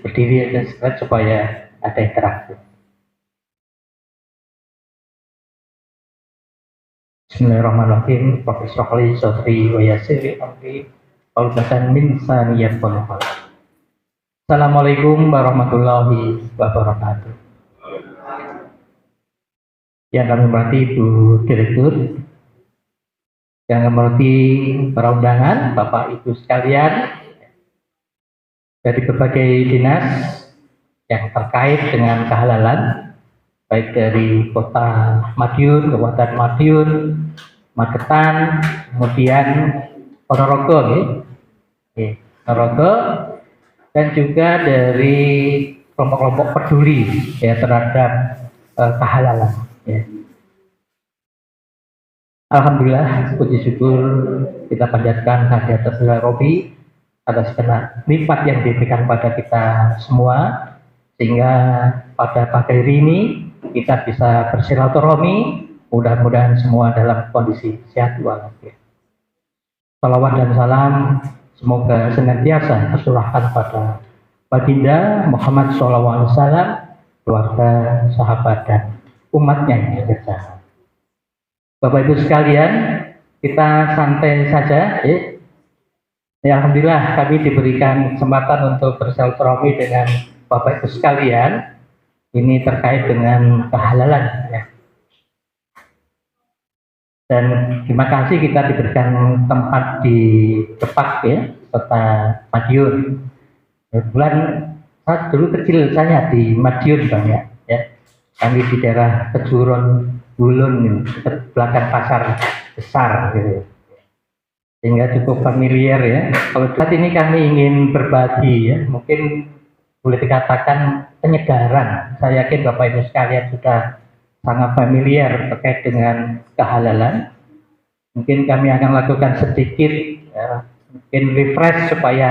berdiri dan sekat supaya ada interaksi. Bismillahirrahmanirrahim. Profesor Ali Sotri wa Yasiri Amri Qaulatan min saniyat qulubal. Assalamualaikum warahmatullahi wabarakatuh. Yang kami hormati Ibu Direktur, yang kami hormati para undangan, Bapak Ibu sekalian dari berbagai dinas yang terkait dengan kehalalan, baik dari Kota Madiun, Kabupaten Madiun, Magetan, kemudian Ponorogo, Ponorogo, dan juga dari kelompok-kelompok peduli ya terhadap kehalalan. Ya. Alhamdulillah, puji syukur kita panjatkan hadirat Robi atas nikmat yang diberikan pada kita semua, sehingga pada pagi hari ini kita bisa bersilaturahmi, mudah-mudahan semua dalam kondisi sehat walafiat. Salawat dan salam semoga senantiasa tercurahkan pada Baginda Muhammad SAW, keluarga, sahabat, dan umatnya yang berjasa. Bapak Ibu sekalian, kita santai saja. Ya, alhamdulillah kami diberikan kesempatan untuk bersilaturahmi dengan Bapak Ibu sekalian. Ini terkait dengan kehalalan. Ya. Dan terima kasih kita diberikan tempat di Depak, ya, Kota Madiun. Kebetulan saya dulu kecil saya di Madiun, Bang, ya. Kami di daerah Kejuron Bulun, belakang pasar besar, gitu. Sehingga cukup familiar, ya. Kalau saat ini kami ingin berbagi, ya, mungkin boleh dikatakan penyegaran. Saya yakin Bapak Ibu sekalian sudah sangat familiar terkait dengan kehalalan. Mungkin kami akan lakukan sedikit, ya, mungkin refresh supaya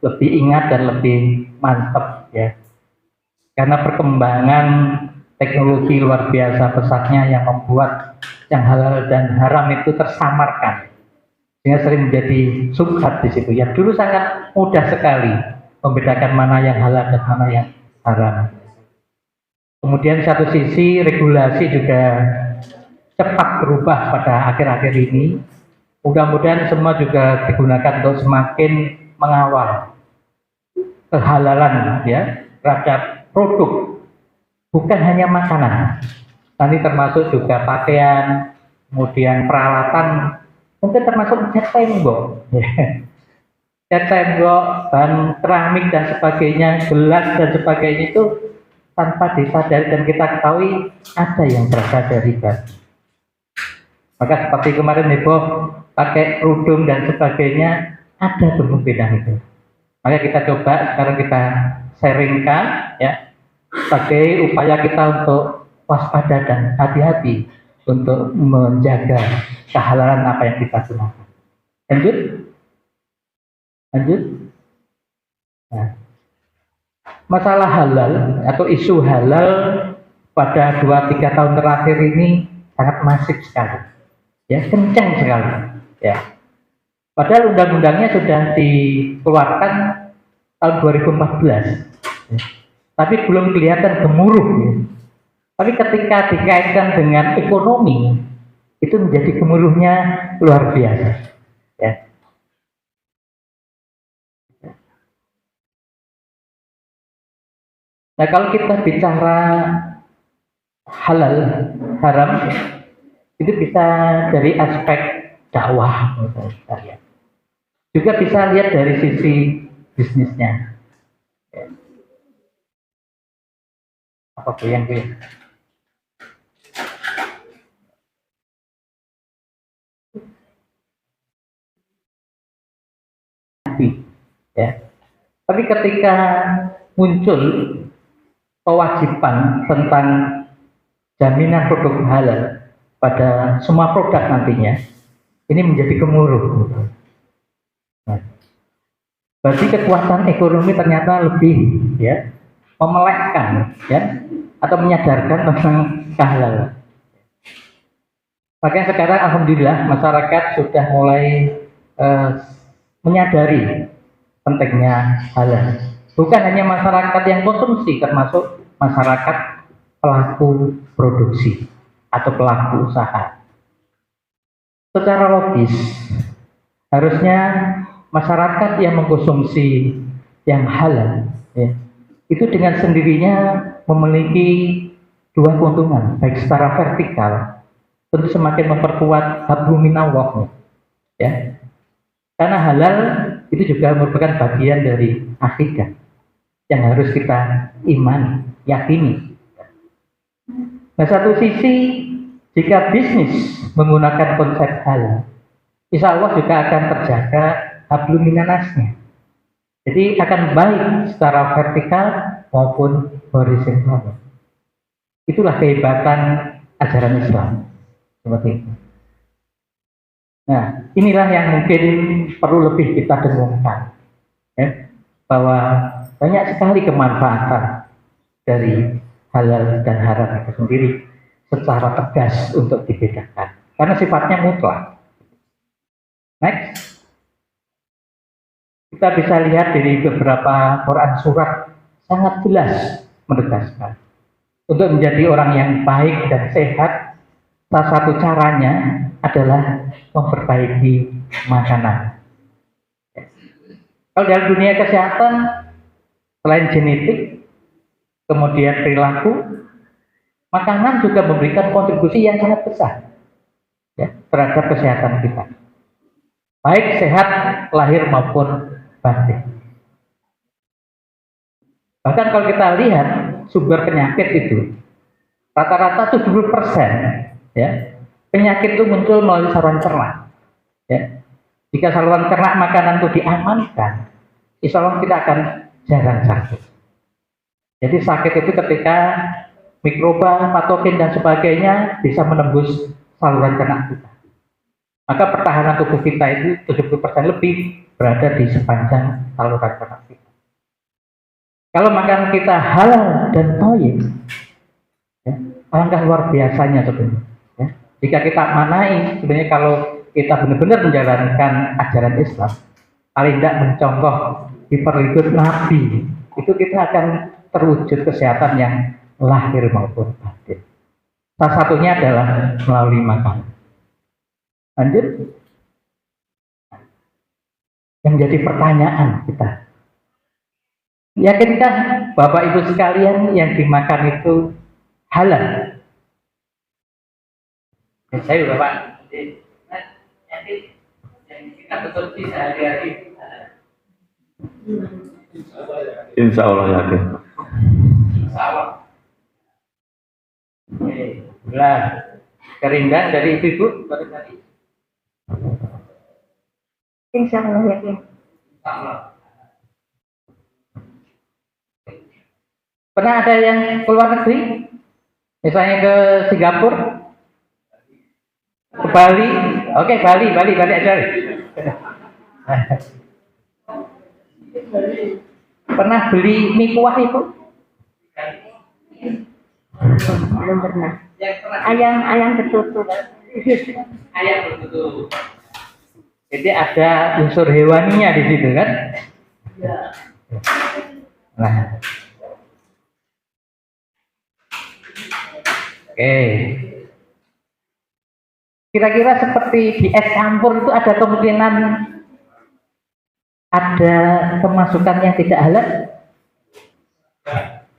lebih ingat dan lebih mantap, ya. Karena perkembangan teknologi luar biasa pesatnya yang membuat yang halal dan haram itu tersamarkan, sehingga sering menjadi subhat di situ. Yang dulu sangat mudah sekali membedakan mana yang halal dan mana yang haram. Kemudian satu sisi regulasi juga cepat berubah pada akhir-akhir ini. Mudah-mudahan semua juga digunakan untuk semakin mengawal kehalalan, ya, terhadap produk. Bukan hanya makanan, nanti termasuk juga pakaian, kemudian peralatan, mungkin termasuk cat tembok, cat tembok, bahan keramik dan sebagainya, gelas dan sebagainya itu tanpa disadari dan kita ketahui ada yang berasal dari batu. Maka seperti kemarin heboh pakai kerudung dan sebagainya, ada kemungkinan itu. Maka kita coba sekarang kita sharingkan, ya, sebagai upaya kita untuk waspada dan hati-hati untuk menjaga kehalalan apa yang kita gunakan. Lanjut. Nah, masalah halal atau isu halal pada 2-3 tahun terakhir ini sangat masif sekali, ya, kencang sekali, ya. Padahal undang-undangnya sudah dikeluarkan tahun 2014. Ya. Tapi belum kelihatan gemuruh. Ya. Tapi ketika dikaitkan dengan ekonomi, itu menjadi gemuruhnya luar biasa. Ya. Nah, kalau kita bicara halal, haram, itu bisa dari aspek dakwah, misalnya. Juga bisa lihat dari sisi bisnisnya. Ya. Apa goyang? Ya. Tapi ketika muncul kewajiban tentang jaminan produk halal pada semua produk nantinya, ini menjadi gemuruh. Nah, berarti kekuatan ekonomi ternyata lebih, ya, memelekkan, ya, atau menyadarkan tentang kehalalan. Makanya sekarang alhamdulillah masyarakat sudah mulai menyadari pentingnya halal. Bukan hanya masyarakat yang konsumsi, termasuk masyarakat pelaku produksi atau pelaku usaha. Secara logis, harusnya masyarakat yang mengkonsumsi yang halal, ya, itu dengan sendirinya memiliki dua keuntungan, baik secara vertikal, tentu semakin memperkuat hablum minallah, ya, karena halal itu juga merupakan bagian dari akidah yang harus kita imani, yakini. Nah, satu sisi, jika bisnis menggunakan konsep halal, insya Allah juga akan terjaga hablum minannasnya. Jadi akan baik secara vertikal maupun horizontal. Itulah kehebatan ajaran Islam. Seperti itu. Nah, inilah yang mungkin perlu lebih kita dengungkan, ya, bahwa banyak sekali kemanfaatan dari halal dan haram itu sendiri secara tegas untuk dibedakan, karena sifatnya mutlak. Next, kita bisa lihat dari beberapa Quran surat sangat jelas menegaskan untuk menjadi orang yang baik dan sehat. Salah satu caranya adalah memperbaiki makanan. Kalau dalam dunia kesehatan, selain genetik, kemudian perilaku, makanan juga memberikan kontribusi yang sangat besar, ya, terhadap kesehatan kita, baik sehat lahir maupun batin. Bahkan kalau kita lihat sumber penyakit itu, rata-rata 70%, ya, penyakit itu muncul melalui saluran cerna. Ya. Jika saluran cerna makanan itu diamankan, insya Allah kita akan jarang sakit. Jadi sakit itu ketika mikroba, patogen dan sebagainya bisa menembus saluran cerna kita. Maka pertahanan tubuh kita itu 70% lebih berada di sepanjang saluran cerna kita. Kalau makanan kita halal dan thayyib, ya, alangkah luar biasanya sebenarnya. Jika kita manai, sebenarnya kalau kita benar-benar menjalankan ajaran Islam, paling tidak mencontoh diperlindungi Nabi, itu kita akan terwujud kesehatan yang lahir maupun batin. Salah satunya adalah melalui makanan. Lanjut. Yang menjadi pertanyaan kita, yakinkah Bapak Ibu sekalian yang dimakan itu halal? Saya juga Pak, yang kita konsumsi sehari-hari. Insya Allah yakin. Insya Allah. Belah keringan dari ibu baru tadi. Insya Allah yakin. Insya Allah. Pernah ada yang keluar negeri, misalnya ke Singapura? Ke Bali, oke, Bali aja. Pernah beli mie kuah itu? Belum pernah. Ayam tertutup. Ayam tertutup. Jadi ada unsur hewaninya di situ kan? Nah, oke. Kira-kira seperti di es campur itu ada kemungkinan ada kemasukan yang tidak halal?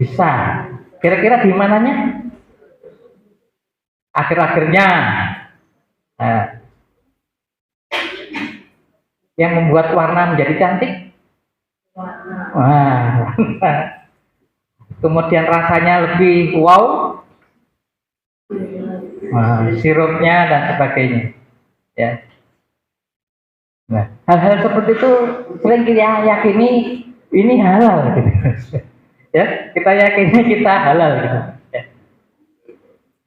Bisa. Kira-kira di mananya? Akhir-akhirnya. Nah, yang membuat warna menjadi cantik? Wah. Kemudian rasanya lebih wow. Sirupnya dan sebagainya, ya. Nah, hal-hal seperti itu sering kita yakini ini halal, gitu. Ya, kita yakini kita halal, gitu. Ya.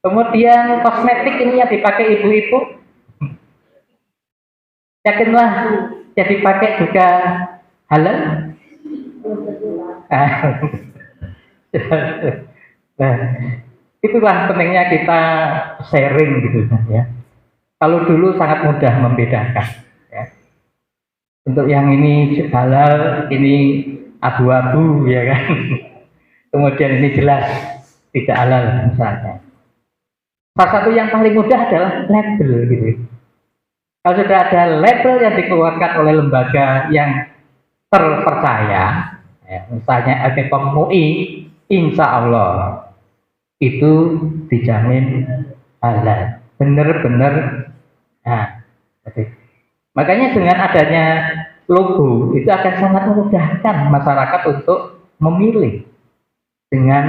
Kemudian kosmetik ini yang dipakai ibu-ibu, yakinlah yang dipakai juga halal. Nah, itulah pentingnya kita sharing gitu ya. Kalau dulu sangat mudah membedakan ya. Untuk yang ini halal, ini abu-abu ya kan. Kemudian ini jelas tidak halal misalnya. Salah satu yang paling mudah adalah label gitu. Kalau sudah ada label yang dikeluarkan oleh lembaga yang terpercaya, ya, misalnya LPPOM MUI, insya Allah itu dijamin halal, benar-benar. Nah, makanya dengan adanya logo itu akan sangat memudahkan masyarakat untuk memilih dengan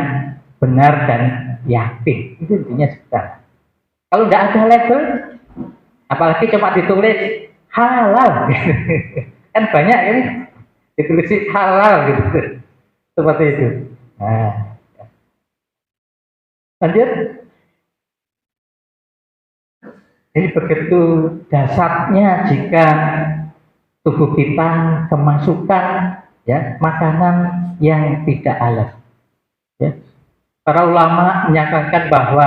benar dan yakin. Itu intinya sekarang. Kalau nggak ada label, apalagi cuma ditulis halal, kan banyak ini ditulis halal gitu, seperti itu. Nah, lanjut. Ini begitu dasarnya jika tubuh kita kemasukan ya makanan yang tidak halal. Ya. Para ulama menyatakan bahwa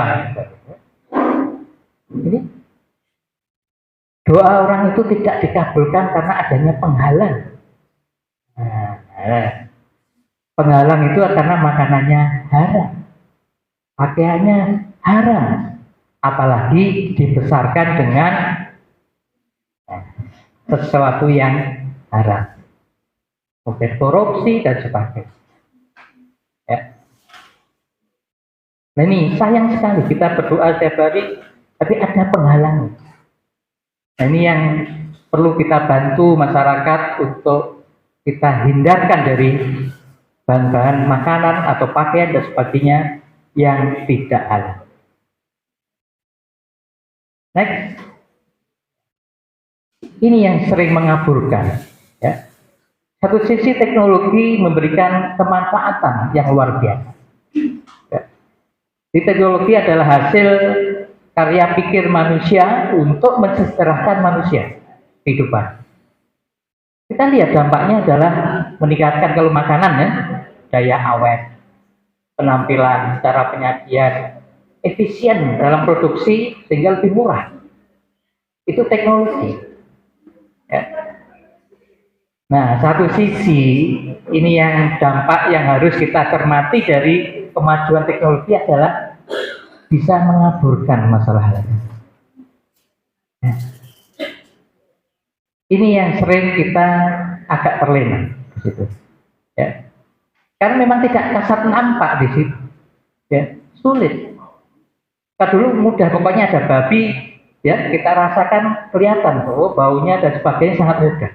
ini doa orang itu tidak dikabulkan karena adanya penghalang. Penghalang itu karena makanannya haram, pakaiannya haram, apalagi dibesarkan dengan sesuatu yang haram, mungkin korupsi dan sebagainya. Ya. Nah ini sayang sekali kita berdoa setiap hari, tapi ada penghalang. Nah ini yang perlu kita bantu masyarakat untuk kita hindarkan dari bahan-bahan makanan atau pakaian dan sebagainya yang tidak halal. Next, ini yang sering mengaburkan. Ya. Satu sisi teknologi memberikan kemanfaatan yang luar biasa. Ya. Di teknologi adalah hasil karya pikir manusia untuk mensejahterakan manusia kehidupan. Kita lihat dampaknya adalah meningkatkan kalau makanan ya, daya awet, penampilan, cara penyajian, efisien dalam produksi sehingga lebih murah. Itu teknologi. Ya. Nah, satu sisi ini yang dampak yang harus kita cermati dari kemajuan teknologi adalah bisa mengaburkan masalah lain. Ya. Ini yang sering kita agak terlena di situ. Ya. Karena memang tidak kasat nampak di situ. Ya, sulit. Kita dulu mudah, pokoknya ada babi, ya kita rasakan kelihatan, oh baunya dan sebagainya sangat mudah.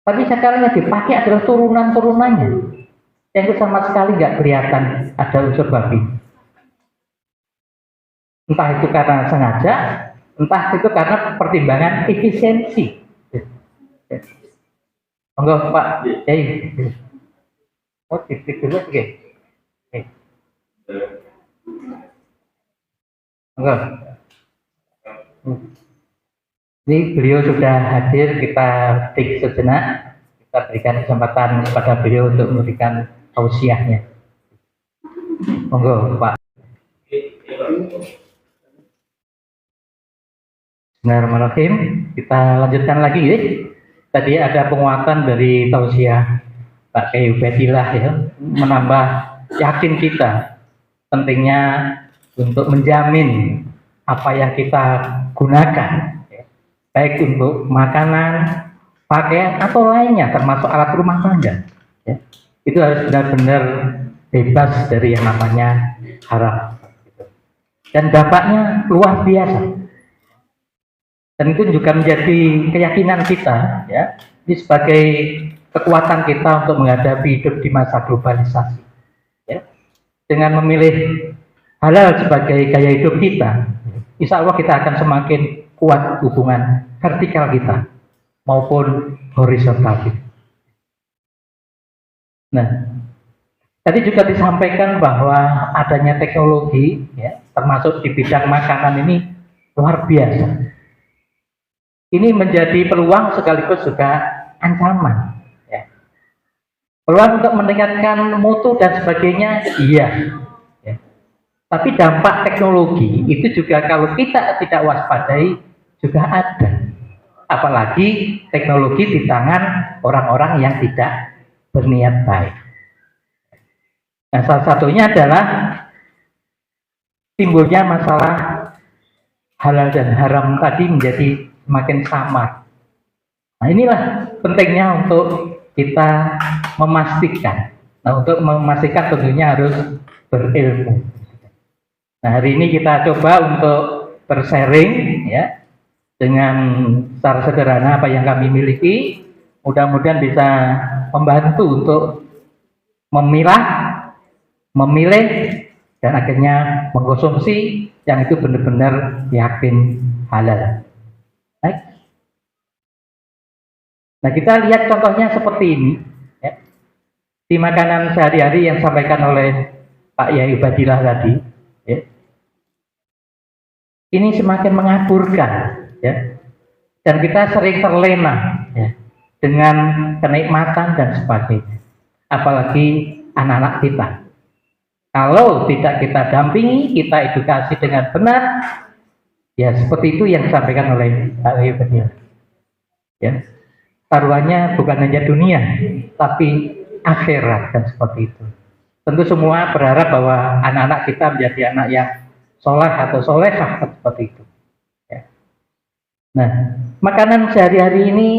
Tapi sekarang yang dipakai adalah turunan-turunannya, yang itu sama sekali nggak kelihatan ada unsur babi. Entah itu karena sengaja, entah itu karena pertimbangan efisiensi. Enggak Pak, oh titik dulu, oke. Enggak. Ini beliau sudah hadir, kita break sejenak, kita berikan kesempatan kepada beliau untuk memberikan tausiahnya. Monggo Pak. Bismillahirrahmanirrahim. Kita lanjutkan lagi ya. Tadi ada penguatan dari tausiah Pak Kiai Ubaidillah ya, menambah yakin kita pentingnya untuk menjamin apa yang kita gunakan, ya, baik untuk makanan, pakaian atau lainnya, termasuk alat rumah tangga. Ya. Itu harus benar-benar bebas dari yang namanya haram. Dan dampaknya luar biasa. Dan itu juga menjadi keyakinan kita, ya, ini sebagai kekuatan kita untuk menghadapi hidup di masa globalisasi. Ya. Dengan memilih halal sebagai gaya hidup kita, insya Allah kita akan semakin kuat hubungan vertikal kita maupun horizontal kita. Nah, tadi juga disampaikan bahwa adanya teknologi, ya, termasuk di bidang makanan ini luar biasa. Ini menjadi peluang sekaligus juga ancaman. Ya. Peluang untuk meningkatkan mutu dan sebagainya, iya. Ya. Tapi dampak teknologi itu juga kalau kita tidak waspadai juga ada. Apalagi teknologi di tangan orang-orang yang tidak berniat baik. Nah, salah satunya adalah timbulnya masalah halal dan haram tadi menjadi semakin samar. Nah, inilah pentingnya untuk kita memastikan. Nah, untuk memastikan tentunya harus berilmu. Nah, hari ini kita coba untuk bersharing ya dengan secara sederhana apa yang kami miliki. Mudah-mudahan bisa membantu untuk memilah, memilih, dan akhirnya mengkonsumsi yang itu benar-benar yakin halal. Baik. Nah, kita lihat contohnya seperti ini ya. Di makanan sehari-hari yang disampaikan oleh Pak Yai Ubadillah tadi ya. Ini semakin mengaburkan ya. Dan kita sering terlena ya, dengan kenikmatan dan sebagainya. Apalagi anak-anak kita. Kalau tidak kita dampingi, kita edukasi dengan benar, ya seperti itu yang disampaikan oleh Pak Yai Ubadillah. Ya. Taruhannya bukan hanya dunia, tapi akhirat dan seperti itu. Tentu semua berharap bahwa anak-anak kita menjadi anak yang soleh atau solehah seperti itu. Ya. Nah, makanan sehari-hari ini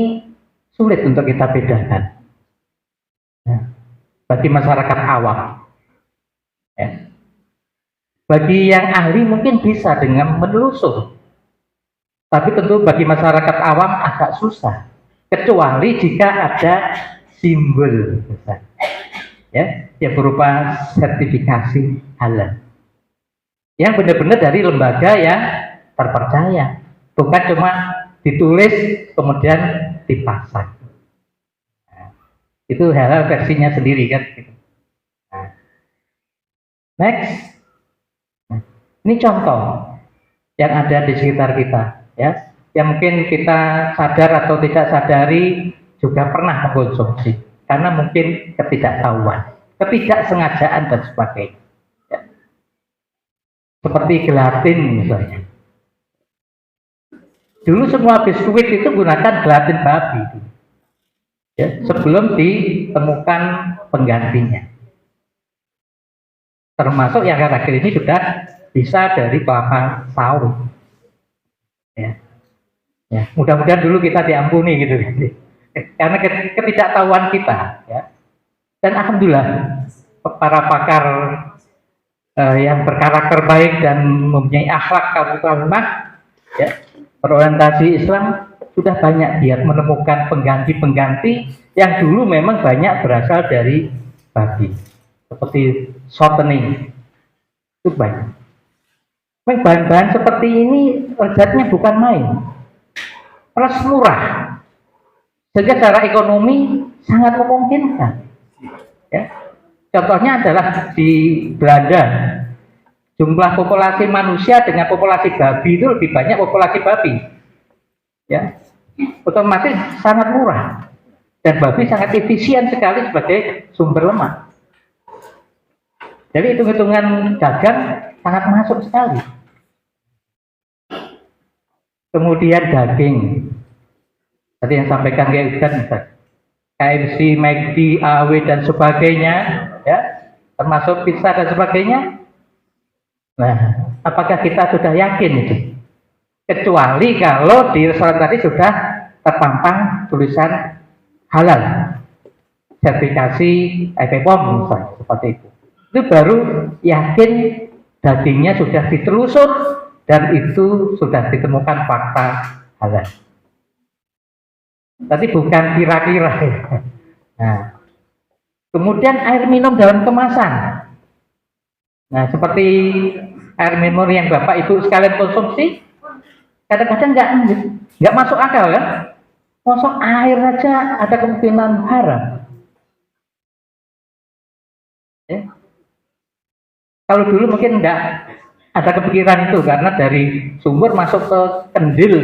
sulit untuk kita bedakan. Ya. Bagi masyarakat awam. Ya. Bagi yang ahli mungkin bisa dengan menelusur. Tapi tentu bagi masyarakat awam agak susah. Kecuali jika ada simbol ya, yang berupa sertifikasi halal yang benar-benar dari lembaga yang terpercaya, bukan cuma ditulis kemudian dipasang. Nah, itu halal versinya sendiri kan. Nah, next, nah, ini contoh yang ada di sekitar kita ya, yang mungkin kita sadar atau tidak sadari juga pernah mengkonsumsi karena mungkin ketidaktahuan, ketidaksengajaan dan sebagainya ya. Seperti gelatin misalnya, dulu semua biskuit itu gunakan gelatin babi ya, sebelum ditemukan penggantinya, termasuk yang akhir ini sudah bisa dari kelapa sawit ya. Ya, mudah-mudahan dulu kita diampuni gitu, karena ketidaktahuan kita ya. Dan alhamdulillah para pakar yang berkarakter baik dan mempunyai akhlak karimah ya, berorientasi Islam, sudah banyak dia menemukan pengganti-pengganti yang dulu memang banyak berasal dari babi, seperti shortening itu banyak. Bahan-bahan seperti ini lezatnya bukan main, plus murah, sehingga secara ekonomi sangat memungkinkan. Ya. Contohnya adalah di Belanda, jumlah populasi manusia dengan populasi babi itu lebih banyak populasi babi. Ya, otomatis sangat murah dan babi sangat efisien sekali sebagai sumber lemak. Jadi hitung-hitungan dagang sangat masuk sekali. Kemudian daging, tadi yang sampaikan kayak misalnya KFC, McD, AW dan sebagainya, ya, termasuk pizza dan sebagainya. Nah, apakah kita sudah yakin itu? Kecuali kalau di restoran tadi sudah terpampang tulisan halal, sertifikasi BPOM misalnya, seperti itu. Itu baru yakin dagingnya sudah ditelusur dan itu sudah ditemukan fakta halal. Tapi bukan kira-kira ya. Nah, kemudian air minum dalam kemasan. Nah, seperti air minum yang Bapak Ibu sekalian konsumsi, kadang-kadang nggak masuk akal kan? Masuk air aja ada kemungkinan haram. Ya. Kalau dulu mungkin nggak ada kepikiran itu karena dari sumber masuk ke kendil,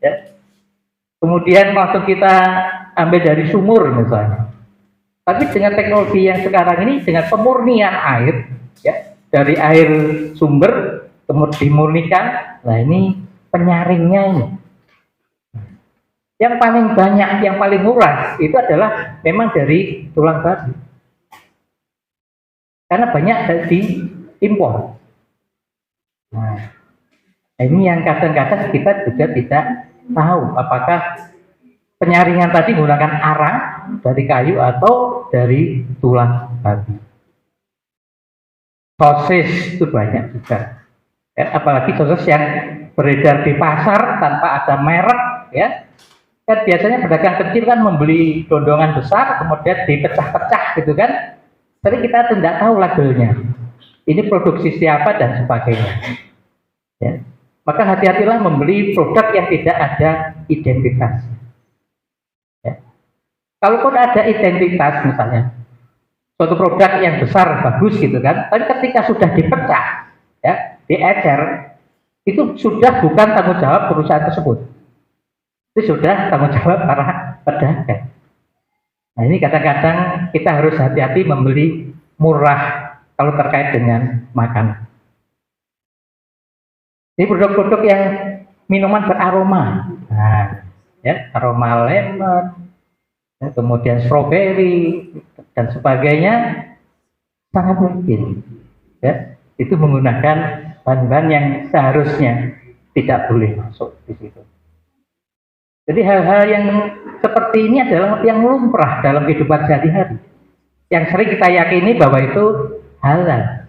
ya. Kemudian langsung kita ambil dari sumur misalnya. Tapi dengan teknologi yang sekarang ini, dengan pemurnian air, ya, dari air sumber kemudian dimurnikan, nah ini penyaringnya ini. Yang paling banyak, yang paling murah itu adalah memang dari tulang babi. Karena banyak dari impor. Nah, ini yang kadang-kadang kita juga tidak tahu apakah penyaringan tadi menggunakan arang dari kayu atau dari tulang babi. Sosis itu banyak juga. Ya, apalagi sosis yang beredar di pasar tanpa ada merek, ya. Kan biasanya pedagang kecil kan membeli dondongan besar kemudian dipecah-pecah gitu kan. Tapi kita tidak tahu labelnya. Ini produksi siapa dan sebagainya. Ya. Maka hati-hatilah membeli produk yang tidak ada identitas. Ya. Kalaupun ada identitas misalnya, suatu produk yang besar bagus gitu kan, tapi ketika sudah dipecah, ya, diecer, itu sudah bukan tanggung jawab perusahaan tersebut. Itu sudah tanggung jawab para pedagang. Nah ini kadang-kadang kita harus hati-hati membeli murah kalau terkait dengan makanan. Ini produk-produk yang minuman beraroma, nah, ya, aroma lemon, ya, kemudian stroberi dan sebagainya, sangat mungkin, ya, itu menggunakan bahan-bahan yang seharusnya tidak boleh masuk di situ. Jadi hal-hal yang seperti ini adalah yang lumrah dalam kehidupan sehari-hari. Yang sering kita yakini bahwa itu halal.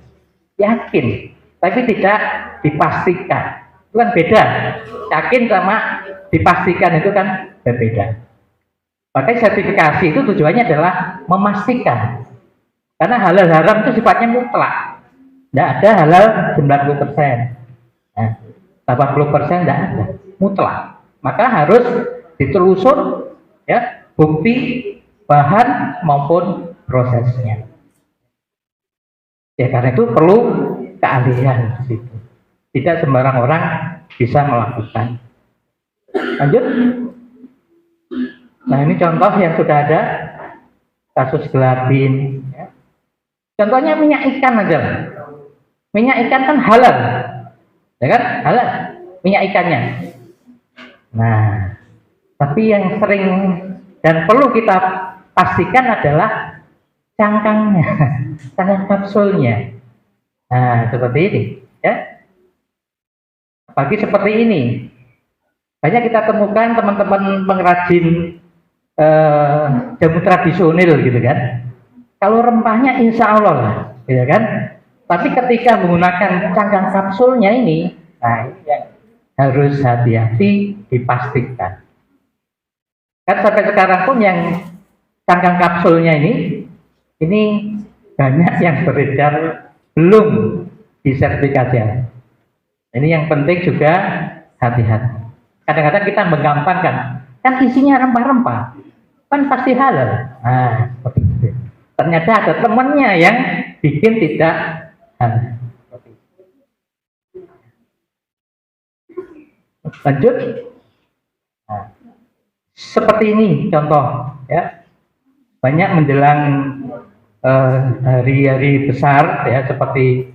Yakin, tapi tidak dipastikan. Itu kan beda. Yakin sama dipastikan itu kan berbeda. Makanya sertifikasi itu tujuannya adalah memastikan. Karena halal haram itu sifatnya mutlak. Tidak ada halal 90%. Nah, 80% tidak ada. Mutlak. Maka harus ditelusur, ya, bukti, bahan maupun prosesnya. Ya karena itu perlu keahlian di situ. Tidak sembarang orang bisa melakukan. Lanjut. Nah ini contoh yang sudah ada, kasus gelabin. Ya. Contohnya minyak ikan aja. Minyak ikan kan halal, ya kan? Halal minyak ikannya. Nah, tapi yang sering dan perlu kita pastikan adalah cangkangnya, cangkang kapsulnya. Nah, seperti ini, ya. Apalagi seperti ini, banyak kita temukan teman-teman pengrajin jamu tradisional, gitu kan. Kalau rempahnya insya Allah lah, gitu kan. Tapi ketika menggunakan cangkang kapsulnya ini, nah ini yang harus hati-hati dipastikan. Kan sampai sekarang pun yang cangkang kapsulnya ini banyak yang beredar belum disertifikasi. Ini yang penting juga hati-hati. Kadang-kadang kita menggampangkan, kan isinya rempah-rempah, kan pasti halal. Nah, seperti itu. Ternyata ada temannya yang bikin tidak halal. Lanjut. Nah, seperti ini contoh, ya. Banyak menjelang hari-hari besar, ya, seperti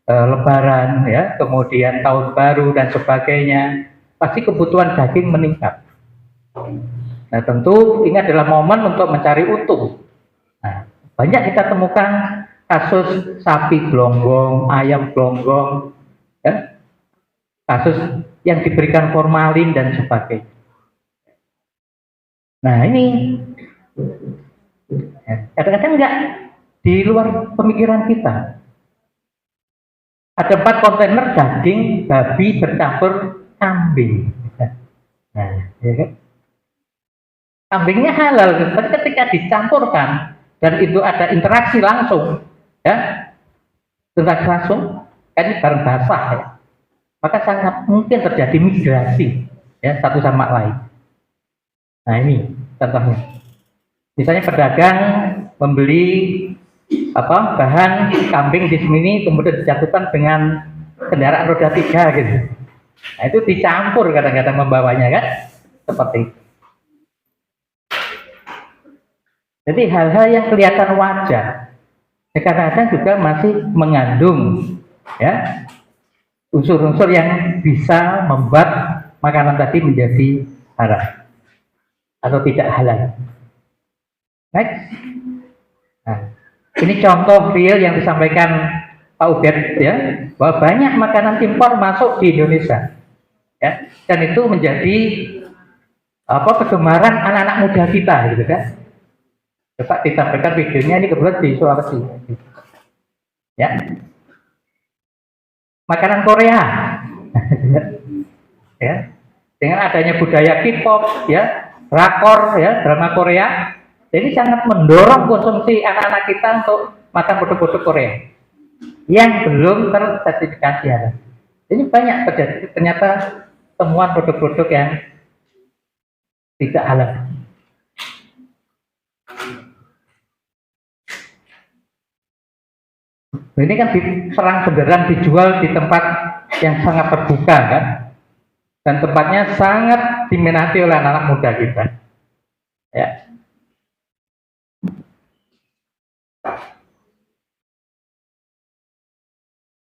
Lebaran, ya, kemudian tahun baru dan sebagainya, pasti kebutuhan daging meningkat. Nah, tentu ini adalah momen untuk mencari untung. Nah, banyak kita temukan kasus sapi gelonggong, ayam gelonggong, ya, kasus yang diberikan formalin dan sebagainya. Nah ini kadang-kadang enggak di luar pemikiran kita. Ada 4 kontainer daging babi bercampur kambing. Nah, ya kan? Kambingnya halal, tapi ketika dicampurkan dan itu ada interaksi langsung, ya, interaksi langsung, kan barang basah, ya. Maka sangat mungkin terjadi migrasi, ya, satu sama lain. Nah ini contohnya. Misalnya pedagang membeli bahan kambing di sini kemudian dijatuhkan dengan kendaraan roda 3 gitu. Nah itu dicampur kadang-kadang membawanya kan, seperti itu. Jadi hal-hal yang kelihatan wajar, kadang-kadang juga masih mengandung, ya, unsur-unsur yang bisa membuat makanan tadi menjadi haram. atau tidak halal. Next. Nah, ini contoh real yang disampaikan Pak Ubed ya, bahwa banyak makanan impor masuk di Indonesia, ya, dan itu menjadi kegemaran anak-anak muda kita, gitu kan? Coba ditampilkan videonya ini kebetulan di Sulawesi, ya. Makanan Korea, ya, dengan adanya budaya K-pop, ya, rakor, ya, drama Korea. Jadi sangat mendorong konsumsi anak-anak kita untuk makan produk-produk Korea yang belum tersertifikasi halal. Ini banyak terjadi ternyata temuan produk-produk yang tidak halal. Ini kan serang benderang dijual di tempat yang sangat terbuka kan, dan tempatnya sangat diminati oleh anak-anak muda kita. Ya.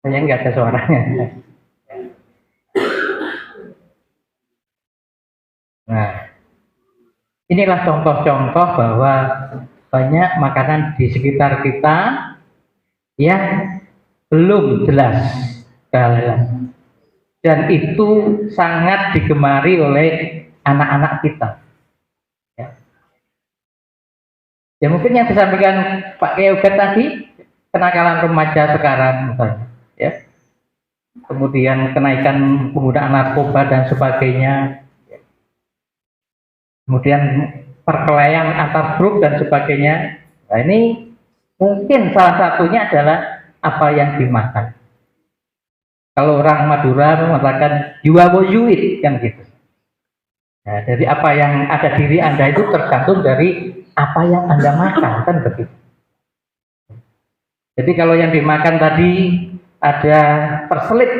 Saya nggak ada suaranya. Nah, inilah contoh-contoh bahwa banyak makanan di sekitar kita yang belum jelas kehalalan, dan itu sangat digemari oleh anak-anak kita. Ya mungkin yang disampaikan Pak Kiai Ubed tadi, kenakalan remaja sekarang misalnya, ya. Kemudian kenaikan penggunaan narkoba dan sebagainya. Kemudian perkelahian antar grup dan sebagainya. Nah, ini mungkin salah satunya adalah apa yang dimakan. Kalau orang Madura mengatakan you are what you eat, kan gitu. Nah, dari apa yang ada diri Anda itu tergantung dari apa yang Anda makan, kan begitu. Jadi kalau yang dimakan tadi ada perselit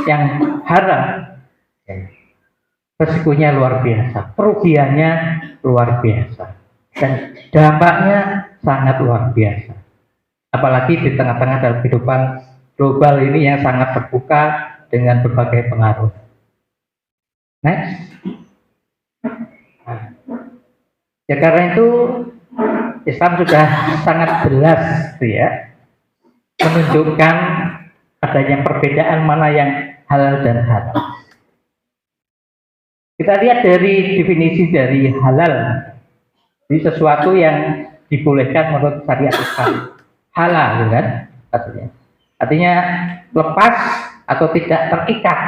yang haram, resikonya luar biasa, kerugiannya luar biasa, dan dampaknya sangat luar biasa. Apalagi di tengah-tengah dalam kehidupan global ini yang sangat terbuka dengan berbagai pengaruh. Next. Ya karena itu Islam sudah sangat jelas, ya, menunjukkan adanya perbedaan mana yang halal dan haram. Kita lihat dari definisi dari halal, jadi sesuatu yang dibolehkan menurut syariat Islam. Halal, kan? Artinya lepas atau tidak terikat.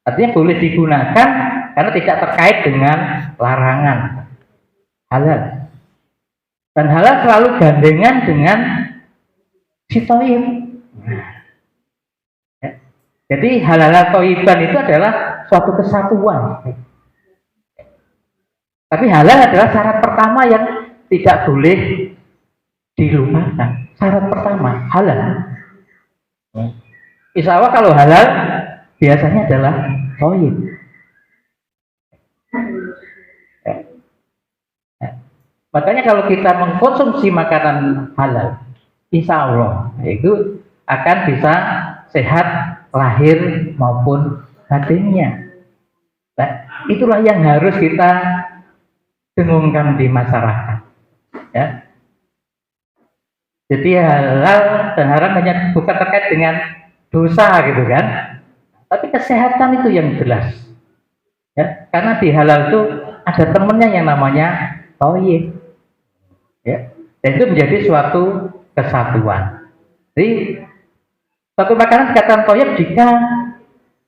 Artinya boleh digunakan karena tidak terkait dengan larangan. Halal. Dan halal selalu gandengan dengan sitoib. Jadi halal toiban itu adalah suatu kesatuan. Tapi halal adalah syarat pertama yang tidak boleh dilupakan. Syarat pertama halal. Insya Allah kalau halal biasanya adalah toib. Makanya kalau kita mengkonsumsi makanan halal, insya Allah itu akan bisa sehat lahir maupun batinnya. Nah, itulah yang harus kita dengungkan di masyarakat. Ya. Jadi halal dan haram hanya bukan terkait dengan dosa gitu kan, tapi kesehatan itu yang jelas. Ya, karena di halal itu ada temennya yang namanya thayyib. Ya, dan itu menjadi suatu kesatuan. Jadi suatu makanan dikatakan thayyib jika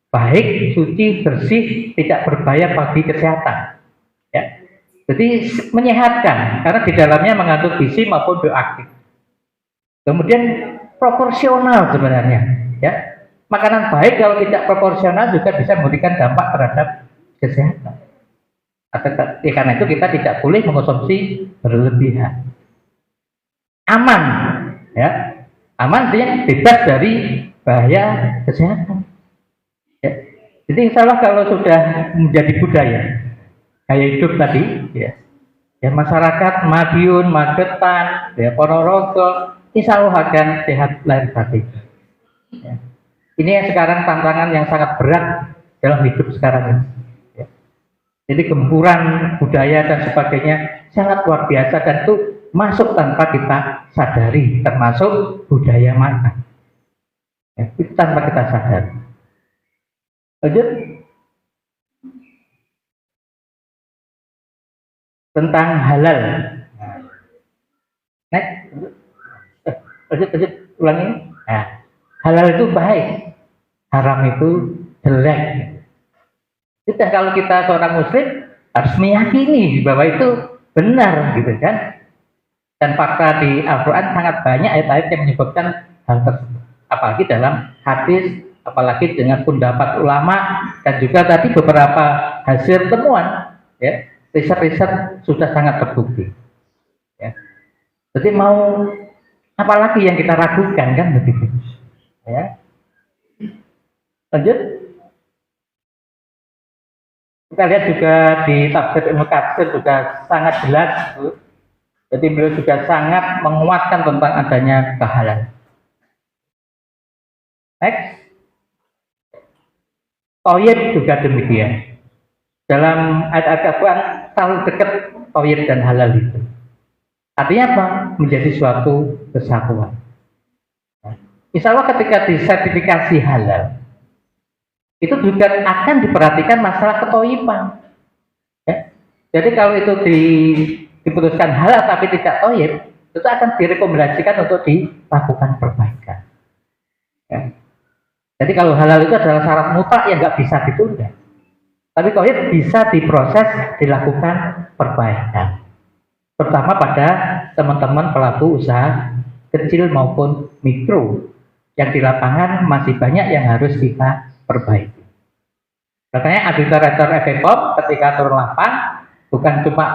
baik, suci, bersih, tidak berbahaya bagi kesehatan. Ya. Jadi menyehatkan karena di dalamnya mengandung gizi maupun bioaktif. Kemudian proporsional sebenarnya. Ya, makanan baik kalau tidak proporsional juga bisa memberikan dampak terhadap kesehatan. Karena itu kita tidak boleh mengkonsumsi berlebihan. Aman, ya, aman artinya bebas dari bahaya kesehatan. Ya. Jadi insya Allah kalau sudah menjadi budaya gaya hidup tadi, ya, ya masyarakat Madiun, Magetan, ya Ponorogo, insya Allah akan sehat lahir batin. Ya. Ini yang sekarang tantangan yang sangat berat dalam hidup sekarang ini. Ya. Jadi gempuran budaya dan sebagainya sangat luar biasa dan itu masuk tanpa kita sadari, termasuk budaya makan. Ya, itu tanpa kita sadari. Lanjut. Tentang halal. Next. Lanjut, ulangi. Nah, halal itu baik, haram itu jelek. Kita kalau kita seorang muslim harus meyakini bahwa itu benar, gitu kan? Dan fakta di Al-Quran sangat banyak ayat-ayat yang menyebutkan hal tersebut. Apalagi dalam hadis, apalagi dengan pendapat ulama dan juga tadi beberapa hasil temuan, ya, riset-riset sudah sangat terbukti. Ya. Jadi mau apalagi yang kita ragukan kan begitu. Ya. Lanjut. Kita lihat juga di tafsir Ibnu Katsir juga sangat jelas. Jadi beliau juga sangat menguatkan tentang adanya kehalalan. Next. Thayyib juga demikian. Dalam ayat-ayat Al-Quran selalu dekat thayyib dan halal itu. Artinya apa? Menjadi suatu kesatuan. Insya Allah ketika disertifikasi halal, itu juga akan diperhatikan masalah kethayyiban. Ya. Jadi kalau itu diputuskan halal tapi tidak thayyib, itu akan direkomendasikan untuk dilakukan perbaikan. Ya. Jadi kalau halal itu adalah syarat mutlak yang nggak bisa ditunda. Tapi thayyib bisa diproses, dilakukan perbaikan. Terutama pada teman-teman pelaku usaha kecil maupun mikro yang di lapangan masih banyak yang harus kita perbaiki. Makanya auditor FPPOM ketika turun lapang bukan cuma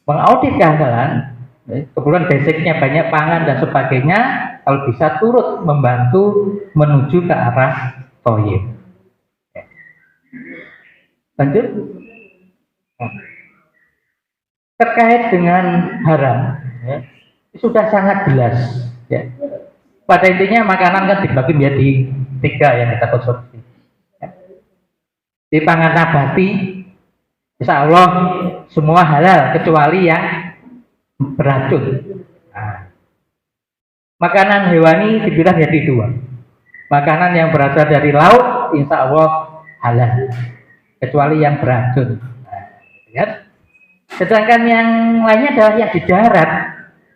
mengaudit kehalalan, kemudian basicnya banyak pangan dan sebagainya, kalau bisa turut membantu menuju ke arah thayyib. Lanjut. Terkait dengan haram, ya, sudah sangat jelas. Ya. Pada intinya makanan kan dibagi menjadi 3 yang kita konsumsi. Di pangan nabati, insya Allah semua halal kecuali yang beracun. Nah, makanan hewani dibilang jadi 2. Makanan yang berasal dari laut, insya Allah halal kecuali yang beracun. Nah, lihat. Sedangkan yang lainnya adalah yang di darat,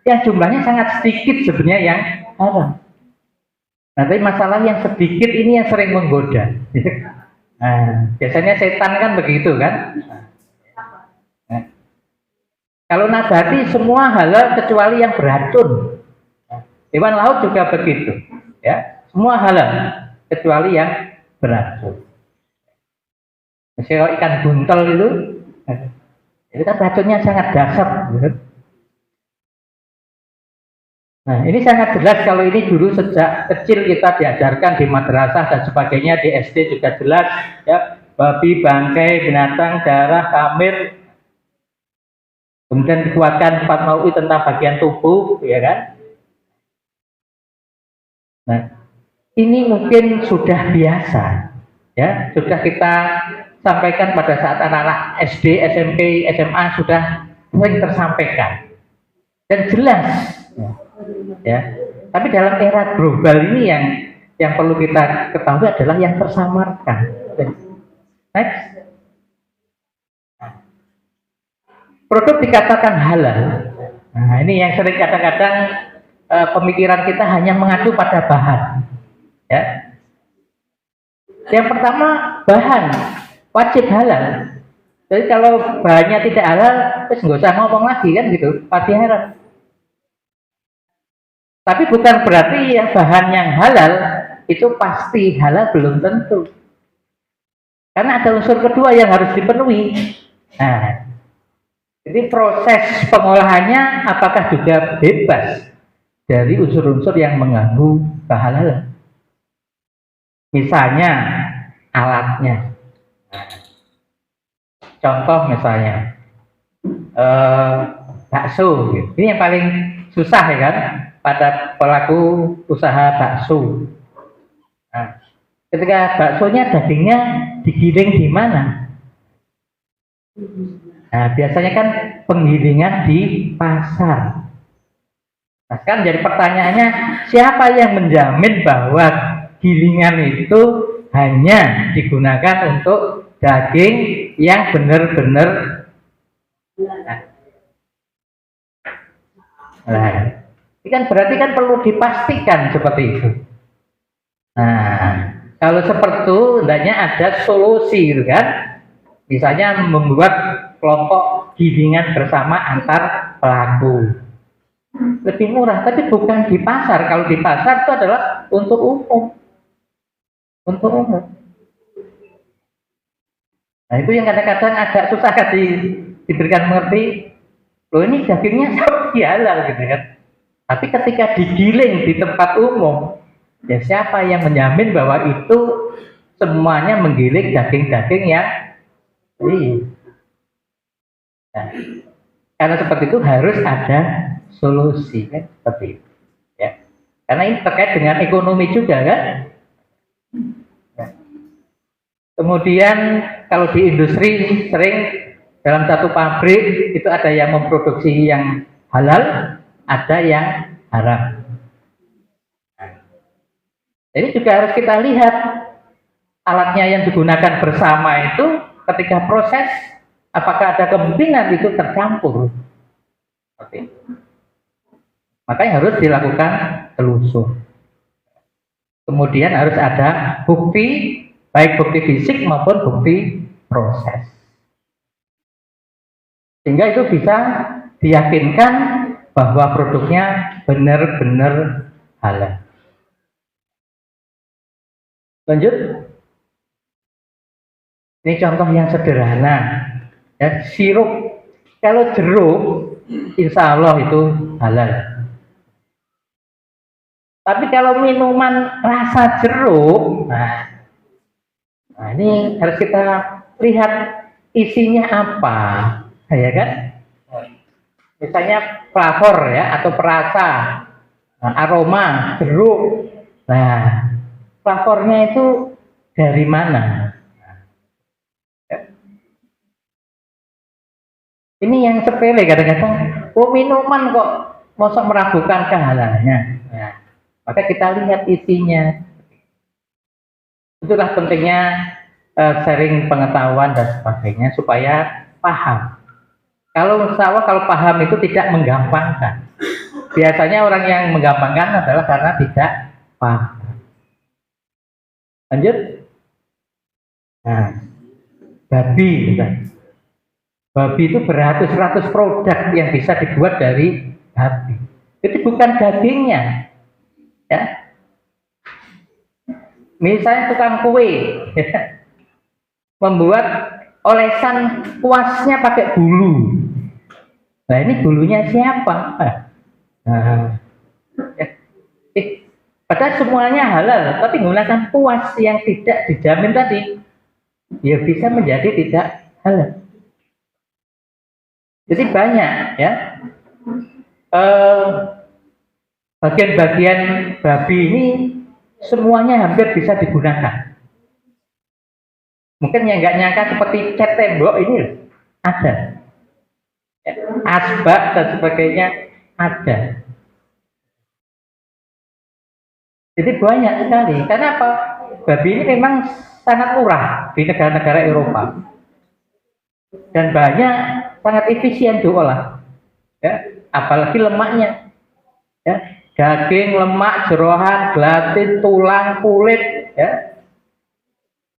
yang jumlahnya sangat sedikit sebenarnya yang haram. Nah, tapi masalah yang sedikit ini yang sering menggoda. Nah, biasanya setan kan begitu kan. Nah, kalau nabati semua halal kecuali yang beracun. Hewan laut juga begitu, ya, semua halal kecuali yang beracun. Misalnya kalau ikan buntel itu kan racunnya sangat dahsyat. Nah, ini sangat jelas kalau ini dulu sejak kecil kita diajarkan di madrasah dan sebagainya, di SD juga jelas, ya, babi, bangkai, binatang, darah, khamir, kemudian dikuatkan 4 maui tentang bagian tubuh, ya kan? Nah, ini mungkin sudah biasa, ya, sudah kita sampaikan pada saat anak-anak SD, SMP, SMA sudah sering tersampaikan dan jelas. Ya, tapi dalam era global ini yang perlu kita ketahui adalah yang tersamarkan. Next. Produk dikatakan halal. Nah, ini yang sering kadang-kadang pemikiran kita hanya mengacu pada bahan. Ya. Yang pertama bahan wajib halal. Jadi kalau bahannya tidak halal, terus nggak usah ngomong lagi kan gitu, pasti heran. Tapi bukan berarti yang bahan yang halal itu pasti halal, belum tentu. Karena ada unsur kedua yang harus dipenuhi. Nah, jadi proses pengolahannya apakah juga bebas dari unsur-unsur yang mengganggu kehalalan. Misalnya alatnya. Contoh misalnya bakso. Ini yang paling susah ya kan? Pada pelaku usaha bakso. Nah, ketika baksonya dagingnya digiling di mana? Nah, biasanya kan penggilingan di pasar. Nah, kan jadi pertanyaannya, siapa yang menjamin bahwa gilingan itu hanya digunakan untuk daging yang benar-benar nah, ini kan berarti kan perlu dipastikan seperti itu. Nah, kalau seperti itu, hendaknya ada solusi gitu kan. Misalnya membuat kelompok gilingan bersama antar pelaku. Lebih murah, tapi bukan di pasar. Kalau di pasar itu adalah untuk umum. Untuk umum. Nah, itu yang kadang-kadang agak susah diberikan mengerti. Loh, ini dagingnya sapi halal gitu kan. Tapi ketika digiling di tempat umum, ya siapa yang menjamin bahwa itu semuanya menggiling daging-daging yang nah, karena seperti itu harus ada solusi kan seperti itu ya. Karena ini terkait dengan ekonomi juga kan. Ya. Kemudian kalau di industri sering dalam satu pabrik itu ada yang memproduksi yang halal, ada yang haram. Ini juga harus kita lihat alatnya yang digunakan bersama itu ketika proses apakah ada kemungkinan itu tercampur. Oke. Makanya harus dilakukan telusur. Kemudian harus ada bukti, baik bukti fisik maupun bukti proses. Sehingga itu bisa diyakinkan bahwa produknya benar-benar halal. Lanjut. Ini contoh yang sederhana. Ya, sirup. Kalau jeruk, insya Allah itu halal. Tapi kalau minuman rasa jeruk, nah ini harus kita lihat isinya apa, ya kan? Misalnya flavor ya atau perasa, aroma jeruk. Nah, flavornya itu dari mana? Ini yang sepele kadang-kadang, oh minuman kok mosok meragukan kehalalannya. Nah, maka kita lihat isinya. Itulah pentingnya sharing pengetahuan dan sebagainya supaya paham. Kalau paham itu tidak menggampangkan. Biasanya orang yang menggampangkan adalah karena tidak paham. Lanjut. Nah, babi misalnya. Babi itu beratus-ratus produk yang bisa dibuat dari babi. Itu bukan dagingnya, ya. Misalnya tukang kue, ya, membuat olesan kuasnya pakai bulu. Nah ini bulunya siapa? Nah, ya. Padahal semuanya halal, tapi menggunakan kuas yang tidak dijamin tadi, ya bisa menjadi tidak halal. Jadi banyak ya bagian-bagian babi ini semuanya hampir bisa digunakan. Mungkin yang nggak nyangka seperti cat tembok ini ada, ya, asbak dan sebagainya ada. Jadi banyak sekali. Karena apa? Babi ini memang sangat murah di negara-negara Eropa dan banyak sangat efisien diolah, ya, apalagi lemaknya, ya, daging, lemak, jeroan, gelatin, tulang, kulit, ya,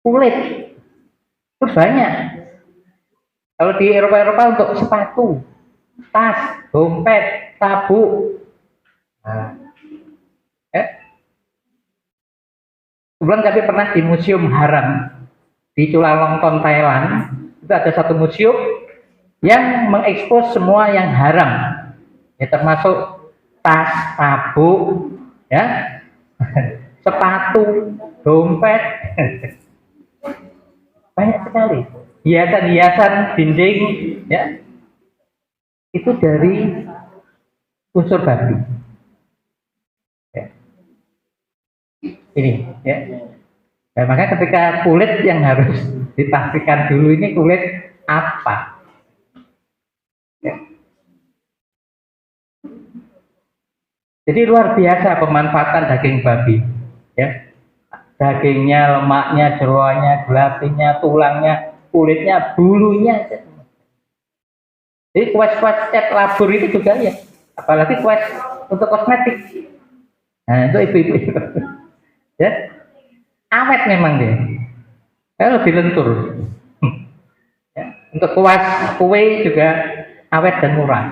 kulit itu banyak. Kalau di Eropa untuk sepatu, tas, dompet, sabuk, nah, ya. Kebetulan kami pernah di Museum Haram di Chulalongkorn, Thailand. Itu ada satu museum yang mengekspos semua yang haram, ya, termasuk tas, sabuk, ya, sepatu, dompet, banyak sekali. Hiasan-hiasan dinding, ya, itu dari unsur babi. Ya. Ini, ya. Nah, maka ketika kulit yang harus dipastikan dulu ini kulit apa. Ya. Jadi luar biasa pemanfaatan daging babi. Ya. Dagingnya, lemaknya, jeroannya, gelatinnya, tulangnya, kulitnya, bulunya. Jadi kuas-kuas cat labur itu juga ya, apalagi kuas untuk kosmetik. Nah itu ibu-ibu, ya awet memang dia, lebih lentur. Ya. Untuk kuas kue juga awet dan murah.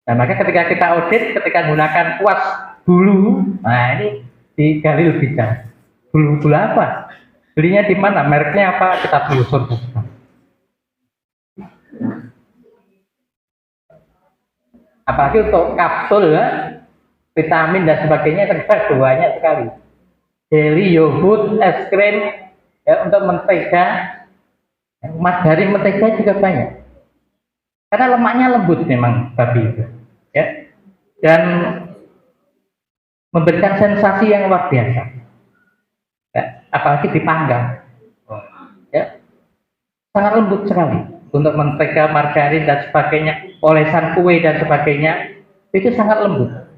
Nah maka ketika kita audit, ketika menggunakan kuas bulu, nah ini digali lebih jauh. Bulu apa? Belinya di mana? Mereknya apa? Kita telusur. Apalagi untuk kapsul ya, vitamin dan sebagainya terdapat banyak sekali. Jelly, yogurt, es krim, ya, untuk mentega, margarin mentega juga banyak. Karena lemaknya lembut memang babi itu, ya, dan memberikan sensasi yang luar biasa. Ya, apalagi dipanggang, ya, sangat lembut sekali. Untuk mentega, margarin dan sebagainya, olesan kue dan sebagainya, itu sangat lembut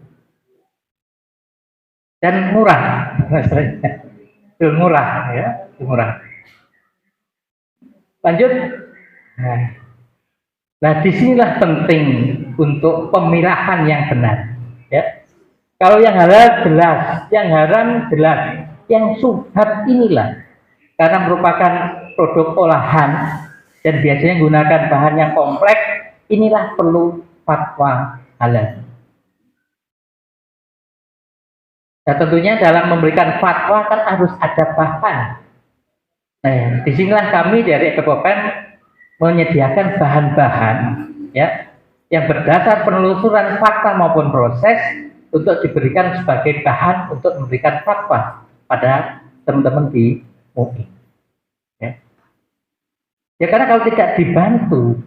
dan murah. Itu murah, ya, itu murah. Lanjut. Nah, disinilah penting untuk pemilahan yang benar. Ya, kalau yang halal jelas, yang haram jelas, yang subhat inilah karena merupakan produk olahan dan biasanya menggunakan bahan yang kompleks, inilah perlu fatwa halal. Nah tentunya dalam memberikan fatwa kan harus ada bahan. Nah disinilah kami dari EPOPEN menyediakan bahan-bahan ya yang berdasar penelusuran fakta maupun proses untuk diberikan sebagai bahan untuk memberikan fatwa pada teman-teman di UI. Ya karena kalau tidak dibantu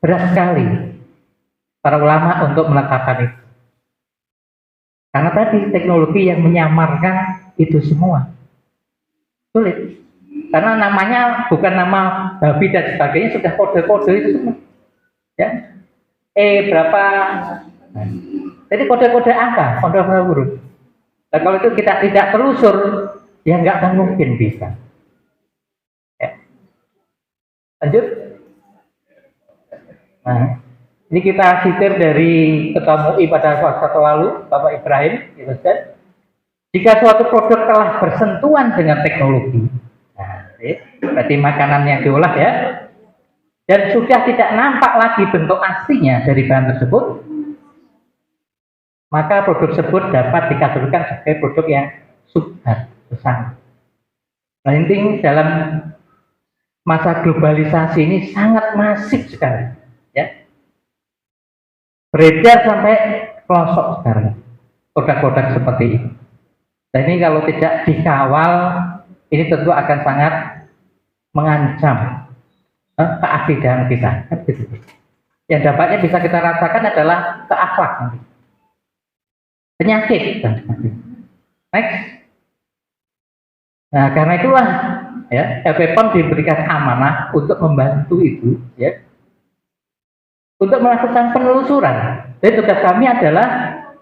berat sekali para ulama untuk menetapkan itu. Karena tadi teknologi yang menyamarkan itu semua sulit. Karena namanya bukan nama babi dan sebagainya, sudah kode-kode itu semua. Ya. Berapa? Nah, jadi kode-kode angka, kode-kode huruf. Dan kalau itu kita tidak telusur, ya nggak akan mungkin bisa. Lanjut. Nah, ini kita sitir dari Ketua MUI pada waktu lalu, Bapak Ibrahim, jika suatu produk telah bersentuhan dengan teknologi, nah, berarti makanan yang diolah ya, dan sudah tidak nampak lagi bentuk aslinya dari bahan tersebut, maka produk tersebut dapat dikategorikan sebagai produk yang subhat, bersama. Nah, intinya dalam masa globalisasi ini sangat masif sekali, ya. Beredar sampai pelosok sekarang produk-produk seperti ini. Dan ini kalau tidak dikawal, ini tentu akan sangat mengancam keakidahan kita. Yang dampaknya bisa kita rasakan adalah ke akhlak nanti, penyakit dan sebagainya. Next. Nah karena itulah ya, EPOPEN diberikan amanah untuk membantu itu, ya, untuk melakukan penelusuran. Jadi tugas kami adalah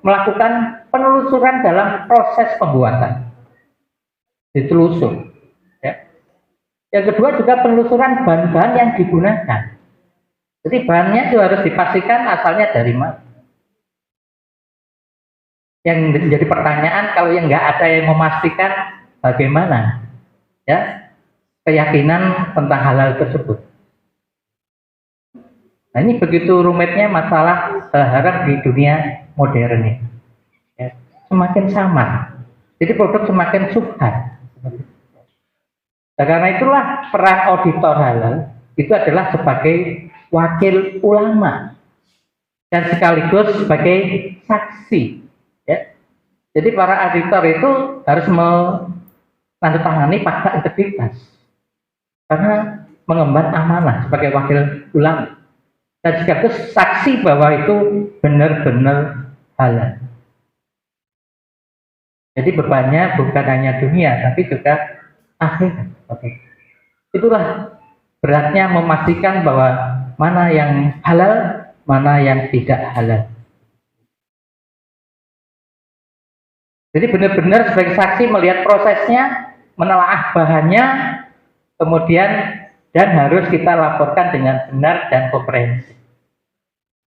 melakukan penelusuran dalam proses pembuatan, ditelusur. Ya. Yang kedua juga penelusuran bahan-bahan yang digunakan. Jadi bahannya itu harus dipastikan asalnya dari mana. Yang menjadi pertanyaan kalau yang nggak ada yang memastikan bagaimana, ya, keyakinan tentang halal tersebut. Nah ini begitu rumitnya masalah haram di dunia modern ini. Ya, semakin samar. Jadi produk semakin subhat. Nah, karena itulah peran auditor halal itu adalah sebagai wakil ulama dan sekaligus sebagai saksi. Ya. Jadi para auditor itu harus menandatangani fakta integritas karena mengemban amanah sebagai wakil ulama dan sekaligus saksi bahwa itu benar-benar halal. Jadi bebannya bukan hanya dunia, tapi juga akhirat. Oke. Itulah beratnya memastikan bahwa mana yang halal, mana yang tidak halal. Jadi benar-benar sebagai saksi melihat prosesnya, menelaah bahannya, kemudian dan harus kita laporkan dengan benar dan komprehensif.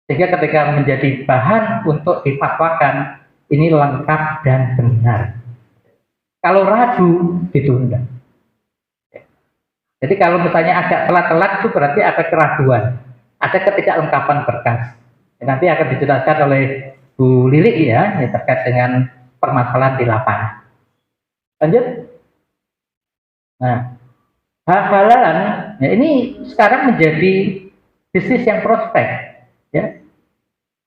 Sehingga ketika menjadi bahan untuk difatwakan, ini lengkap dan benar. Kalau ragu, ditunda. Jadi kalau misalnya agak telat-telat itu berarti ada keraguan, ada ketidaklengkapan berkas. Nanti akan dijelaskan oleh Bu Lili ya terkait dengan permasalahan di lapangan. Lanjut. Nah, halalan ya ini sekarang menjadi bisnis yang prospek. Ya.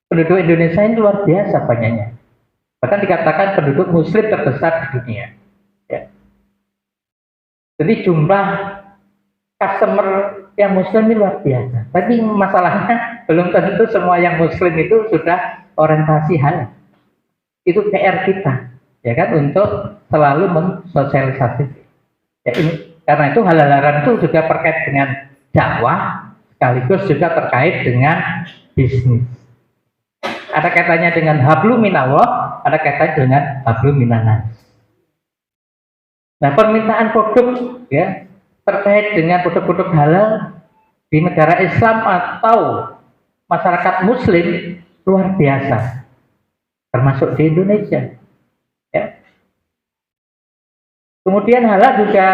Penduduk Indonesia ini luar biasa banyaknya. Bahkan dikatakan penduduk Muslim terbesar di dunia. Ya. Jadi jumlah customer yang Muslim ini luar biasa. Tapi masalahnya belum tentu semua yang Muslim itu sudah orientasi halal. Itu PR kita, ya kan, untuk selalu mensosialisasi. Ya, ini, karena itu halal itu juga terkait dengan dakwah, sekaligus juga terkait dengan bisnis. Ada kaitannya dengan hablum minallah, ada kaitannya dengan hablum minannas. Nah, permintaan produk ya terkait dengan produk-produk halal di negara Islam atau masyarakat Muslim luar biasa, termasuk di Indonesia. Ya. Kemudian halal juga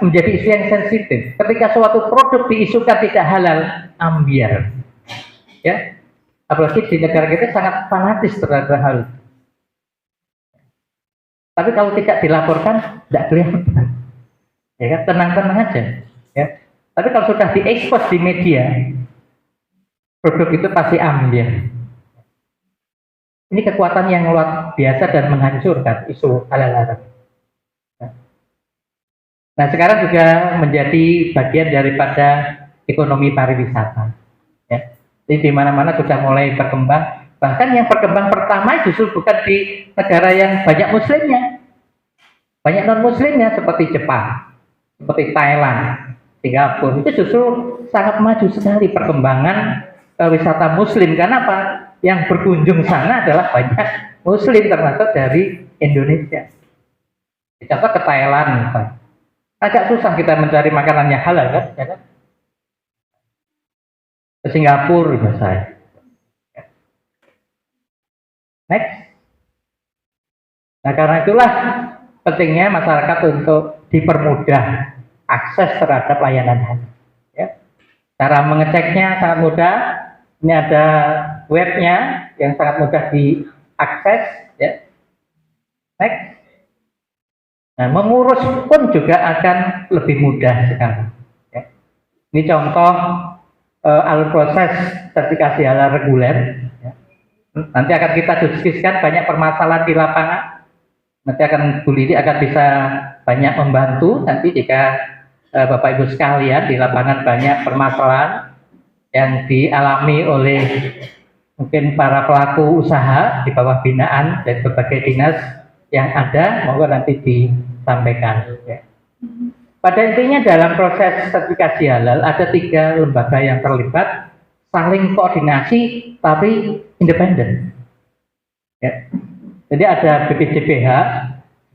menjadi isu yang sensitif. Ketika suatu produk diisukan tidak halal, ambiar. Ya. Apalagi di negara kita sangat fanatis terhadap hal itu. Tapi kalau tidak dilaporkan, tidak kelihatan. Ya kan, tenang-tenang aja. Ya. Tapi kalau sudah diekspos di media, produk itu pasti ambil. Ini kekuatan yang luar biasa dan menghancurkan isu halal haram. Nah, sekarang juga menjadi bagian daripada ekonomi pariwisata. Ya. Jadi di mana-mana sudah mulai berkembang. Bahkan yang berkembang pertama justru bukan di negara yang banyak muslimnya. Banyak non-muslimnya seperti Jepang, seperti Thailand, Singapura. Itu justru sangat maju sekali perkembangan wisata muslim. Karena apa? Yang berkunjung sana adalah banyak muslim termasuk dari Indonesia. Contoh ke Thailand misalnya. Agak susah kita mencari makanan yang halal kan? Ya kan? Ke Singapura misalnya. Next. Nah, karena itulah pentingnya masyarakat untuk dipermudah akses terhadap layanan halal. Ya. Cara mengeceknya sangat mudah. Ini ada webnya yang sangat mudah diakses. Ya. Next. Nah, mengurus pun juga akan lebih mudah sekarang. Ya. Ini contoh alur proses sertifikasi halal reguler. Ya. Nanti akan kita diskusikan banyak permasalahan di lapangan. Nanti akan Bu Lili akan bisa banyak membantu. Nanti jika Bapak Ibu sekalian di lapangan banyak permasalahan yang dialami oleh mungkin para pelaku usaha di bawah binaan dan berbagai dinas yang ada, monggo nanti disampaikan. Ya. Pada intinya dalam proses sertifikasi halal ada 3 lembaga yang terlibat, saling koordinasi tapi independen. Ya. Jadi ada BPJPH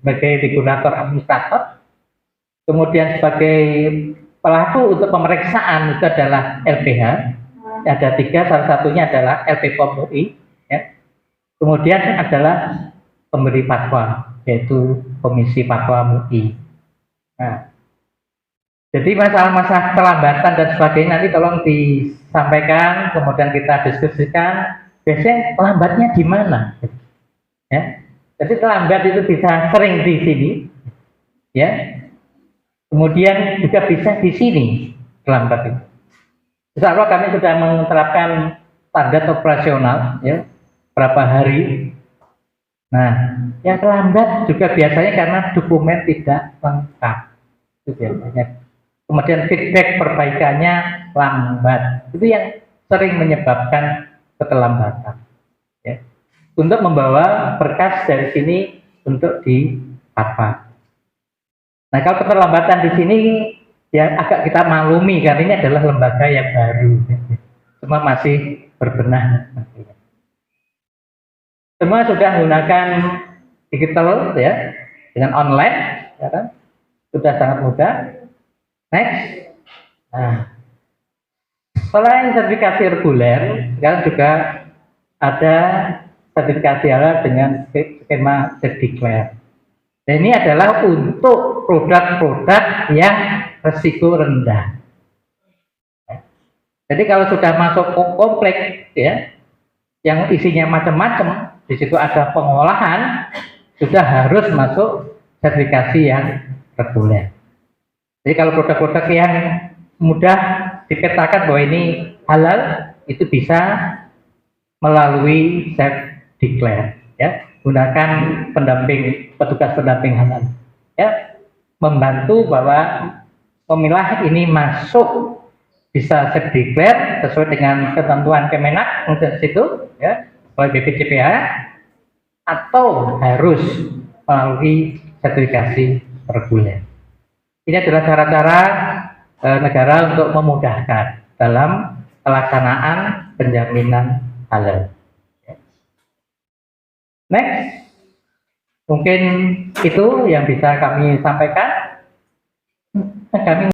sebagai regulator administrator, kemudian sebagai pelaku untuk pemeriksaan itu adalah LPH. Ada 3, salah satunya adalah LPPOM UI. Ya. Kemudian adalah pemberi fatwa, yaitu Komisi Fatwa MUI. Nah, jadi masalah-masalah kelambatan dan sebagainya nanti tolong disampaikan, kemudian kita diskusikan. Biasanya lambatnya di mana? Ya, jadi terlambat itu bisa sering di sini, ya. Kemudian juga bisa di sini terlambat itu. Insya Allah kami sudah menerapkan standar operasional, ya, berapa hari. Nah, yang terlambat juga biasanya karena dokumen tidak lengkap, itu biasanya. Kemudian feedback perbaikannya lambat, itu yang sering menyebabkan keterlambatan. Ya. Untuk membawa berkas dari sini untuk di fatwa. Nah, kalau keterlambatan di sini ya agak kita maklumi karena ini adalah lembaga yang baru, cuma masih berbenah. Semua sudah menggunakan digital ya, dengan online, ya kan? Sudah sangat mudah. Next. Nah, selain sertifikasi reguler, sekarang juga ada sertifikasi halal dengan skema Cerdiclare. Dan ini adalah untuk produk-produk yang resiko rendah. Jadi kalau sudah masuk kompleks ya, yang isinya macam-macam, di situ ada pengolahan, sudah harus masuk sertifikasi yang reguler. Jadi kalau produk-produk yang mudah dipetakan bahwa ini halal, itu bisa melalui Cerdiclare ya, gunakan petugas pendamping halal ya, membantu bahwa pemilah ini masuk bisa Cerdiclare sesuai dengan ketentuan Kemenak untuk situ ya, oleh BPCPH, atau harus melalui sertifikasi reguler. Ini adalah cara-cara negara untuk memudahkan dalam pelaksanaan penjaminan halal. Next, mungkin itu yang bisa kami sampaikan. Kami